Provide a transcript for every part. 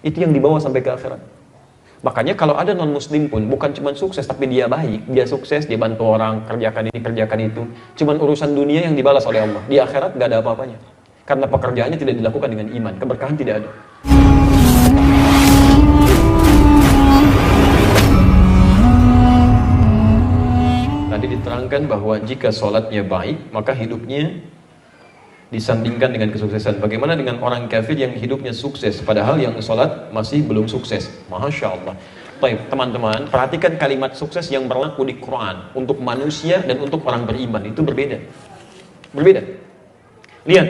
Itu yang dibawa sampai ke akhirat. Makanya kalau ada non-muslim pun bukan cuma sukses, tapi dia baik, dia sukses, dia bantu orang, kerjakan ini, kerjakan itu. Cuman urusan dunia yang dibalas oleh Allah. Di akhirat gak ada apa-apanya. Karena pekerjaannya tidak dilakukan dengan iman, keberkahan tidak ada. Tadi diterangkan bahwa jika sholatnya baik, maka hidupnya disandingkan dengan kesuksesan. Bagaimana dengan orang kafir yang hidupnya sukses, padahal yang sholat masih belum sukses? Masya Allah. Baik, teman-teman, perhatikan kalimat sukses yang berlaku di Quran untuk manusia dan untuk orang beriman itu berbeda. Berbeda. Lihat,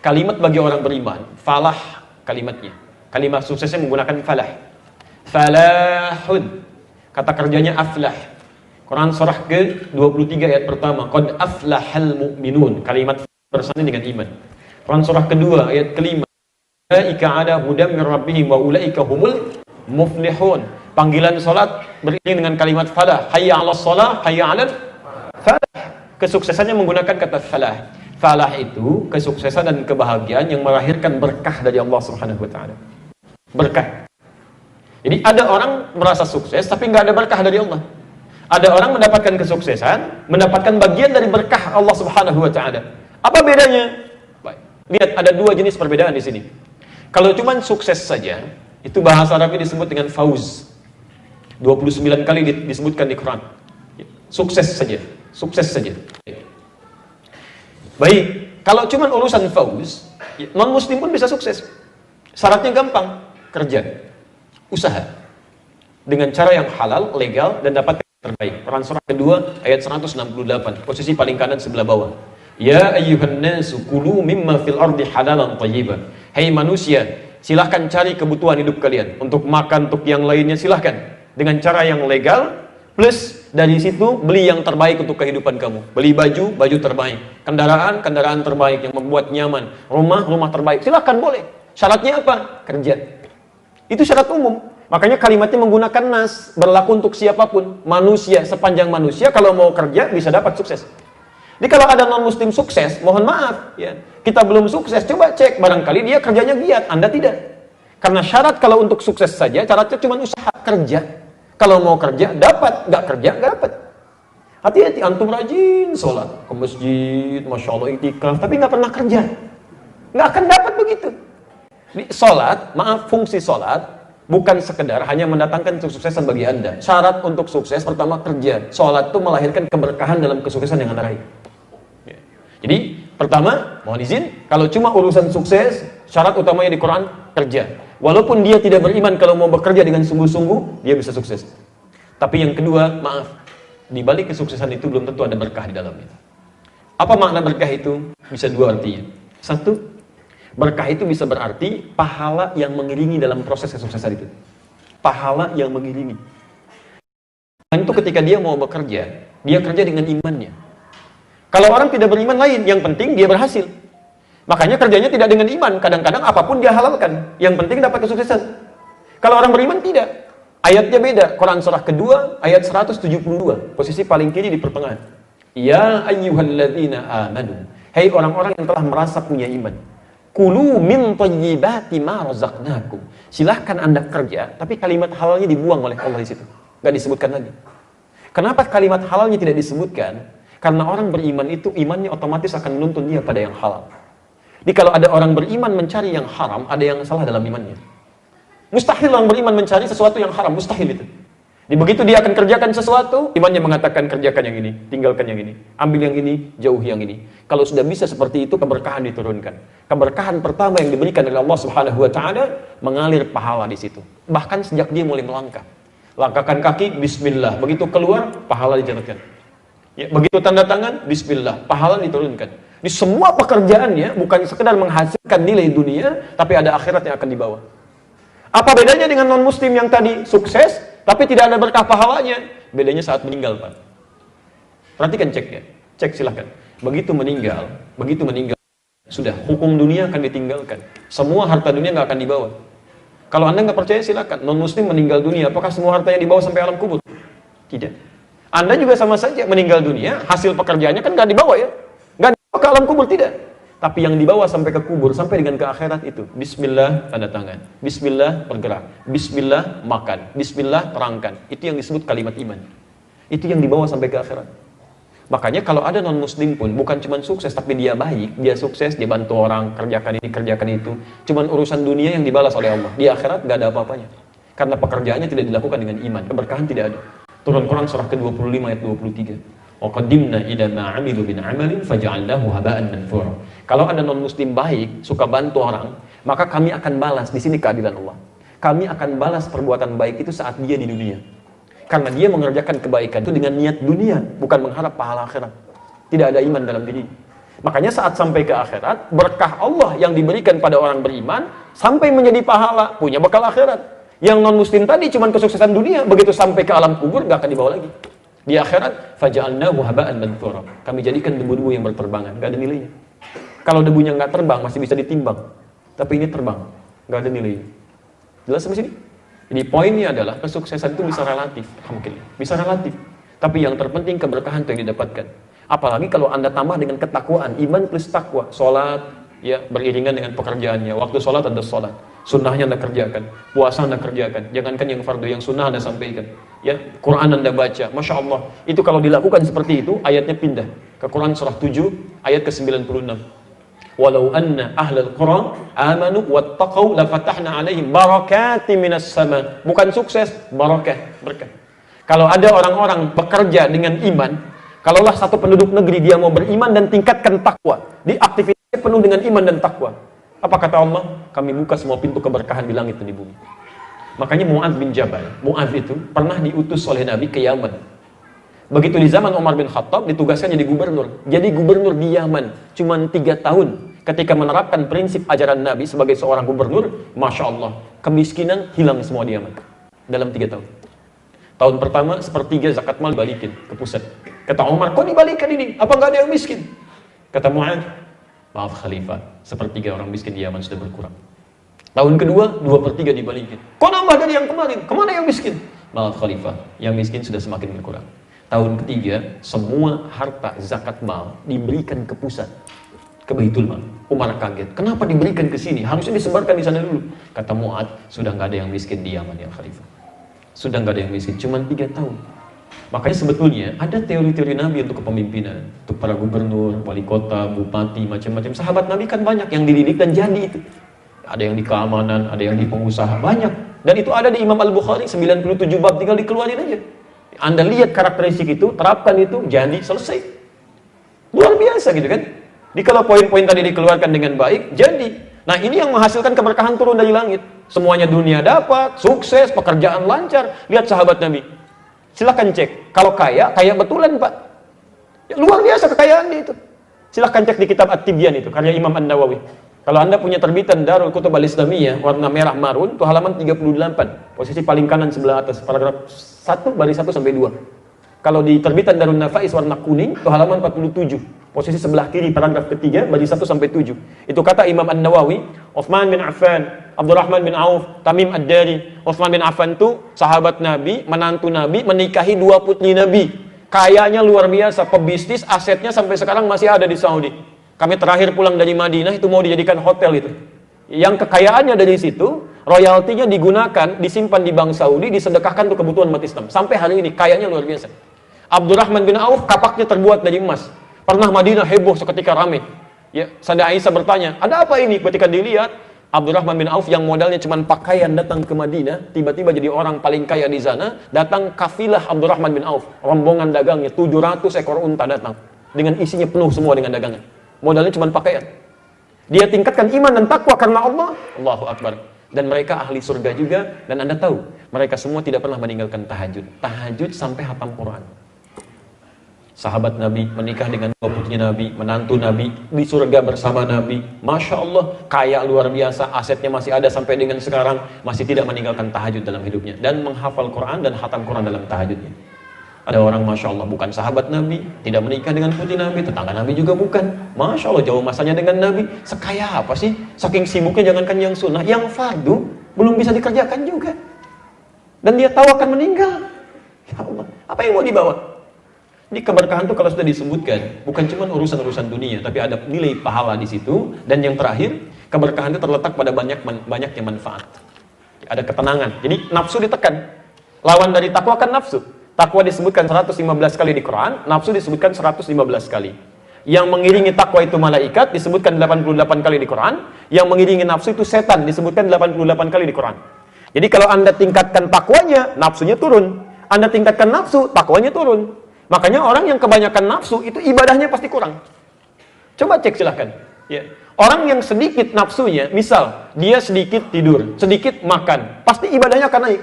kalimat bagi orang beriman, falah kalimatnya. Kalimat suksesnya menggunakan falah. Falahun. Kata kerjanya aflah. Quran surah ke-23 ayat pertama, qad aflahal mu'minun. Kalimat bersama dengan iman. Quran surah kedua ayat kelima, ulaika ala hudam min rabbihim wa ulaika humul muflihun. Panggilan salat beriring dengan kalimat falah, hayya 'alas shalah, hayya 'alal falah. Kesuksesannya menggunakan kata falah. Falah itu kesuksesan dan kebahagiaan yang melahirkan berkah dari Allah Subhanahu wa taala. Berkah. Jadi ada orang merasa sukses tapi nggak ada berkah dari Allah. Ada orang mendapatkan kesuksesan, mendapatkan bagian dari berkah Allah Subhanahu wa taala. Apa bedanya? Baik. Lihat, ada dua jenis perbedaan di sini. Kalau cuma sukses saja, itu bahasa Arabnya disebut dengan fauz. 29 kali disebutkan di Quran. Sukses saja, sukses saja. Baik, kalau cuma urusan fauz, non-muslim pun bisa sukses. Syaratnya gampang, kerja, usaha. Dengan cara yang halal, legal, dan dapat terbaik. Quran surah kedua ayat 168, posisi paling kanan sebelah bawah. Ya ayyuhan nasu kulu mimma fil ardi halalan thayyiban. Hai manusia, silahkan cari kebutuhan hidup kalian. Untuk makan, untuk yang lainnya silahkan. Dengan cara yang legal, plus dari situ beli yang terbaik untuk kehidupan kamu. Beli baju, baju terbaik. Kendaraan, kendaraan terbaik yang membuat nyaman. Rumah, rumah terbaik. Silahkan boleh. Syaratnya apa? Kerja. Itu syarat umum. Makanya kalimatnya menggunakan nas, berlaku untuk siapapun. Manusia, sepanjang manusia kalau mau kerja bisa dapat sukses. Jadi kalau ada non-muslim sukses, mohon maaf, ya, kita belum sukses, coba cek, barangkali dia kerjanya giat, Anda tidak. Karena syarat kalau untuk sukses saja, syaratnya cuma usaha, kerja. Kalau mau kerja, dapat, nggak kerja, nggak dapat. Hati-hati, antum rajin sholat, ke masjid, Masya Allah, iktikaf, tapi nggak pernah kerja. Nggak akan dapat begitu. Sholat, maaf, fungsi sholat, bukan sekedar hanya mendatangkan kesuksesan bagi Anda. Syarat untuk sukses, pertama kerja. Sholat itu melahirkan keberkahan dalam kesuksesan yang Anda raih. Jadi, pertama, mohon izin, kalau cuma urusan sukses, syarat utamanya di Quran, kerja. Walaupun dia tidak beriman, kalau mau bekerja dengan sungguh-sungguh, dia bisa sukses. Tapi yang kedua, maaf, di balik kesuksesan itu belum tentu ada berkah di dalamnya. Apa makna berkah itu? Bisa dua artinya. Satu, berkah itu bisa berarti pahala yang mengiringi dalam proses kesuksesan itu. Pahala yang mengiringi. Itu ketika dia mau bekerja, dia kerja dengan imannya. Kalau orang tidak beriman lain, yang penting dia berhasil. Makanya kerjanya tidak dengan iman. Kadang-kadang apapun dia halalkan. Yang penting dapat kesuksesan. Kalau orang beriman tidak. Ayatnya beda. Quran surah kedua, ayat 172. Posisi paling kiri di pertengahan. Ya ayyuhalladzina amanu. Hai orang-orang yang telah merasa punya iman. Kulu min thayyibati ma razaqnakum. Silahkan Anda kerja, tapi kalimat halalnya dibuang oleh Allah di situ. Enggak disebutkan lagi. Kenapa kalimat halalnya tidak disebutkan? Karena orang beriman itu imannya otomatis akan menuntun dia pada yang halal. Jadi kalau ada orang beriman mencari yang haram, ada yang salah dalam imannya. Mustahil orang beriman mencari sesuatu yang haram, mustahil itu. Jadi begitu dia akan kerjakan sesuatu, imannya mengatakan kerjakan yang ini, tinggalkan yang ini, ambil yang ini, jauh yang ini. Kalau sudah bisa seperti itu, keberkahan diturunkan. Keberkahan pertama yang diberikan oleh Allah Subhanahu wa taala, mengalir pahala di situ. Bahkan sejak dia mulai melangkah. Langkahkan kaki, bismillah. Begitu keluar, pahala dicatatkan. Ya, begitu tanda tangan, bismillah, pahala diturunkan. Di semua pekerjaannya bukan sekedar menghasilkan nilai dunia, tapi ada akhirat yang akan dibawa. Apa bedanya dengan non-muslim yang tadi sukses, tapi tidak ada berkah pahalanya? Bedanya saat meninggal, Pak. Perhatikan, cek ya. Cek silahkan. Begitu meninggal, sudah, hukum dunia akan ditinggalkan. Semua harta dunia nggak akan dibawa. Kalau Anda nggak percaya, silahkan. Non-muslim meninggal dunia, apakah semua hartanya dibawa sampai alam kubur? Tidak. Anda juga sama saja meninggal dunia, hasil pekerjaannya kan nggak dibawa ya, nggak dibawa ke alam kubur, tidak. Tapi yang dibawa sampai ke kubur, sampai dengan ke akhirat itu, bismillah tanda tangan, bismillah bergerak, bismillah makan, bismillah terangkan. Itu yang disebut kalimat iman. Itu yang dibawa sampai ke akhirat. Makanya kalau ada non-muslim pun, bukan cuma sukses, tapi dia baik, dia sukses, dia bantu orang, kerjakan ini, kerjakan itu. Cuman urusan dunia yang dibalas oleh Allah. Di akhirat gak ada apa-apanya. Karena pekerjaannya tidak dilakukan dengan iman, keberkahan tidak ada. Turun Quran surah ke-25 ayat 23. وَقَدِّمْنَا إِلَى مَا عَمِلُوا مِنْ عَمَلٍ فَجَعَلْنَاهُ هَبَاءً مَنْثُورًا. Kalau ada non-muslim baik, suka bantu orang, maka kami akan balas. Di sini keadilan Allah. Kami akan balas perbuatan baik itu saat dia di dunia. Karena dia mengerjakan kebaikan itu dengan niat dunia, bukan mengharap pahala akhirat. Tidak ada iman dalam diri. Makanya saat sampai ke akhirat, berkah Allah yang diberikan pada orang beriman, sampai menjadi pahala, punya bekal akhirat. Yang non-muslim tadi cuma kesuksesan dunia, begitu sampai ke alam kubur, gak akan dibawa lagi. Di akhirat, faja'alnahu haba'an manthura. Kami jadikan debu-debu yang berterbangan, gak ada nilainya. Kalau debunya nggak terbang, masih bisa ditimbang. Tapi ini terbang, gak ada nilainya. Jelas sampai sini? Jadi poinnya adalah kesuksesan itu bisa relatif, mungkin bisa relatif. Tapi yang terpenting keberkahan itu yang didapatkan. Apalagi kalau Anda tambah dengan ketakwaan, iman plus takwa, sholat, ya beriringan dengan pekerjaannya. Waktu sholat Anda sholat, sunnahnya Anda kerjakan, puasa Anda kerjakan. Jangankan yang fardu, yang sunnah Anda sampaikan. Ya, Quran Anda baca, Masya Allah. Itu kalau dilakukan seperti itu, ayatnya pindah ke Quran surah 7 ayat ke-96. Walau anna ahlal Quran amanu wattaqau lafatahna alaihim barakatim minas sama. Bukan sukses, barakah, berkah. Kalau ada orang-orang bekerja dengan iman, kalaulah satu penduduk negeri dia mau beriman dan tingkatkan takwa, di aktivitasnya penuh dengan iman dan takwa. Apa kata Allah? Kami buka semua pintu keberkahan di langit dan di bumi. Makanya Mu'adz bin Jabal, Mu'adz itu pernah diutus oleh Nabi ke Yaman. Begitu di zaman Umar bin Khattab, ditugaskan jadi gubernur. Jadi gubernur di Yaman, cuma 3 tahun. Ketika menerapkan prinsip ajaran Nabi sebagai seorang gubernur, Masya Allah, kemiskinan hilang semua di Yaman. Dalam 3 tahun. Tahun pertama, 1/3 zakat mal dibalikin ke pusat. Kata Umar, kok dibalikan ini? Apa nggak ada yang miskin? Kata Mu'adz, maaf Khalifah, 1/3 orang miskin di Yaman sudah berkurang. Tahun kedua, 2/3 dibalikin. Kok nambah dari yang kemarin? Kemana yang miskin? Maaf Khalifah, yang miskin sudah semakin berkurang. Tahun ketiga, semua harta zakat mal diberikan ke pusat, ke Baitul Mal. Umar kaget, kenapa diberikan ke sini? Harusnya disebarkan di sana dulu. Kata Mu'adz, sudah nggak ada yang miskin di Yaman ya Khalifah. Sudah nggak ada yang miskin, cuma 3 tahun. Makanya sebetulnya ada teori-teori Nabi untuk kepemimpinan, untuk para gubernur, wali kota, bupati, macam-macam. Sahabat Nabi kan banyak yang dididik dan jadi itu. Ada yang di keamanan, ada yang di pengusaha, banyak. Dan itu ada di Imam Al-Bukhari, 97 bab, tinggal dikeluarin aja. Anda lihat karakteristik itu, terapkan itu, jadi selesai. Luar biasa gitu kan. Jadi kalau poin-poin tadi dikeluarkan dengan baik, jadi. Nah ini yang menghasilkan keberkahan turun dari langit. Semuanya dunia dapat, sukses, pekerjaan lancar. Lihat sahabat Nabi. Silahkan cek. Kalau kaya, kaya betulan Pak. Ya, luar biasa kekayaan itu. Silahkan cek di kitab At-Tibyan itu, karya Imam An-Nawawi. Kalau Anda punya terbitan Darul Kutub Al-Islamiyah warna merah marun, itu halaman 38, posisi paling kanan sebelah atas, paragraf 1 baris 1 sampai 2. Kalau di terbitan Darul Nafais warna kuning, itu halaman 47, posisi sebelah kiri, paragraf ketiga, baris 1 sampai 7. Itu kata Imam An-Nawawi, Utsman bin Affan, Abdurrahman bin Auf, Tamim Ad-Dari. Utsman bin Affan itu sahabat Nabi, menantu Nabi, menikahi 2 putri Nabi. Kayanya luar biasa, pebisnis, asetnya sampai sekarang masih ada di Saudi. Kami terakhir pulang dari Madinah, itu mau dijadikan hotel itu. Yang kekayaannya dari situ, royaltinya digunakan, disimpan di Bank Saudi, disedekahkan untuk kebutuhan umat Islam. Sampai hari ini, kayanya luar biasa. Abdurrahman bin Auf, kapaknya terbuat dari emas. Pernah Madinah heboh seketika ramai. Ya, Sayyidah Aisyah bertanya, ada apa ini? Ketika dilihat, Abdurrahman bin Auf yang modalnya cuma pakaian datang ke Madinah, tiba-tiba jadi orang paling kaya di sana, datang kafilah Abdurrahman bin Auf, rombongan dagangnya, 700 ekor unta datang. Dengan isinya penuh semua dengan dagangan. Modalnya cuma pakaian. Dia tingkatkan iman dan takwa karena Allah. Allahu Akbar. Dan mereka ahli surga juga. Dan Anda tahu, mereka semua tidak pernah meninggalkan tahajud. Tahajud sampai hatam Quran. Sahabat Nabi menikah dengan 2 putrinya Nabi, menantu Nabi, di surga bersama Nabi. Masya Allah, kaya luar biasa, asetnya masih ada sampai dengan sekarang, masih tidak meninggalkan tahajud dalam hidupnya. Dan menghafal Quran dan hatam Quran dalam tahajudnya. Ada orang Masya Allah bukan sahabat Nabi, tidak menikah dengan putri Nabi, tetangga Nabi juga bukan. Masya Allah jauh masanya dengan Nabi. Sekaya apa sih? Saking sibuknya jangankan yang sunnah, yang fardu belum bisa dikerjakan juga. Dan dia tahu akan meninggal. Ya Allah, apa yang mau dibawa? Di keberkahan itu kalau sudah disebutkan, bukan cuma urusan-urusan dunia, tapi ada nilai pahala di situ. Dan yang terakhir, keberkahan itu terletak pada banyaknya manfaat. Ada ketenangan. Jadi nafsu ditekan. Lawan dari takwa kan nafsu. Takwa disebutkan 115 kali di Quran, nafsu disebutkan 115 kali. Yang mengiringi takwa itu malaikat, disebutkan 88 kali di Quran. Yang mengiringi nafsu itu setan, disebutkan 88 kali di Quran. Jadi kalau Anda tingkatkan takwanya, nafsunya turun. Anda tingkatkan nafsu, takwanya turun. Makanya orang yang kebanyakan nafsu itu ibadahnya pasti kurang. Coba cek silahkan. Ya. Orang yang sedikit nafsunya, misal dia sedikit tidur, sedikit makan, pasti ibadahnya akan naik.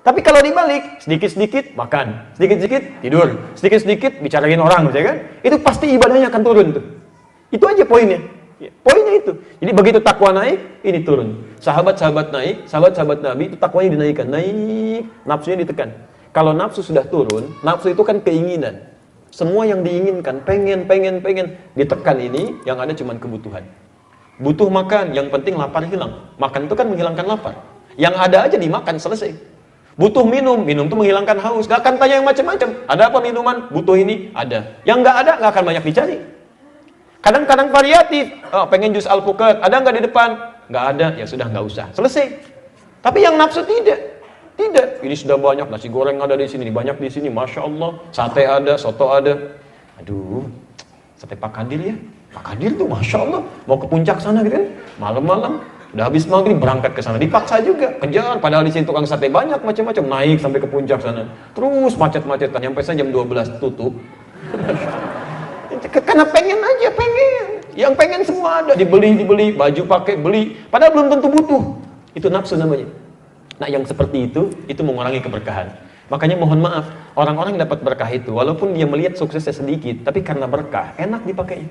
Tapi kalau dibalik, sedikit-sedikit makan, sedikit-sedikit tidur, sedikit-sedikit bicarain orang, ya kan? Itu pasti ibadahnya akan turun tuh. Itu aja poinnya. Ya, poinnya itu. Jadi begitu takwa naik, ini turun. Sahabat-sahabat naik, sahabat-sahabat Nabi itu takwanya dinaikkan, naik, nafsunya ditekan. Kalau nafsu sudah turun, nafsu itu kan keinginan. Semua yang diinginkan, pengen, ditekan ini, yang ada cuma kebutuhan. Butuh makan, yang penting lapar hilang. Makan itu kan menghilangkan lapar. Yang ada aja dimakan, selesai. Butuh minum, minum itu menghilangkan haus. Gak akan tanya yang macam-macam. Ada apa minuman? Butuh ini? Ada. Yang gak ada, gak akan banyak dicari. Kadang-kadang variatif. Oh, pengen jus alpukat, ada nggak di depan? Nggak ada, ya sudah nggak usah. Selesai. Tapi yang nafsu tidak. Tidak, ini sudah banyak, nasi goreng ada di sini, banyak di sini, Masya Allah, sate ada, soto ada. Aduh, sate Pak Kadir ya, Pak Kadir tuh Masya Allah, mau ke puncak sana gitu kan, malam-malam, udah habis maghrib berangkat ke sana, dipaksa juga, kejar, padahal di sini tukang sate banyak, macam-macam, naik sampai ke puncak sana, terus macet-macetan, sampai saja jam 12 tutup. Karena pengen aja, pengen, yang pengen semua ada, dibeli, baju pakai, beli, padahal belum tentu butuh, itu nafsu namanya. Nah yang seperti itu mengurangi keberkahan. Makanya mohon maaf, orang-orang yang dapat berkah itu, walaupun dia melihat suksesnya sedikit, tapi karena berkah, enak dipakainya.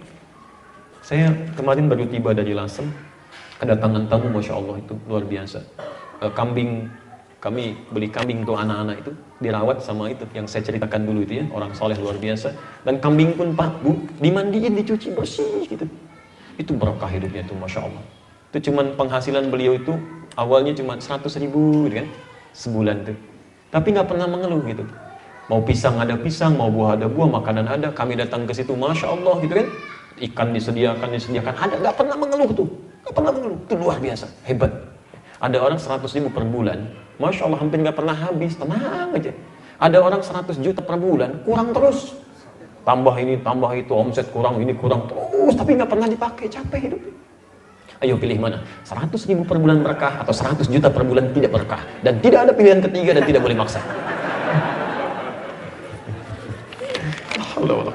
Saya kemarin baru tiba dari Lasem, kedatangan tamu, Masya Allah itu luar biasa. Kambing, kami beli kambing tuh anak-anak itu, dirawat sama itu, yang saya ceritakan dulu itu ya, orang soleh luar biasa. Dan kambing pun Pak, Bu, dimandiin, dicuci bersih gitu. Itu berkah hidupnya tuh, Masya Allah. Itu cuman penghasilan beliau itu awalnya cuma 100.000 gitu kan sebulan tuh, tapi nggak pernah mengeluh gitu. Mau pisang ada pisang, mau buah ada buah, makanan ada. Kami datang ke situ, Masya Allah gitu kan, ikan disediakan ada, nggak pernah mengeluh tuh, nggak pernah mengeluh. Itu luar biasa, hebat. Ada orang 100.000 per bulan, Masya Allah hampir nggak pernah habis, tenang aja. Ada orang 100 juta per bulan, kurang terus, tambah ini tambah itu, omset kurang ini kurang terus, tapi nggak pernah dipakai, capek hidup. Ayo pilih mana? 100.000 per bulan berkah atau 100 juta per bulan tidak berkah. Dan tidak ada pilihan ketiga dan tidak boleh maksa. Allah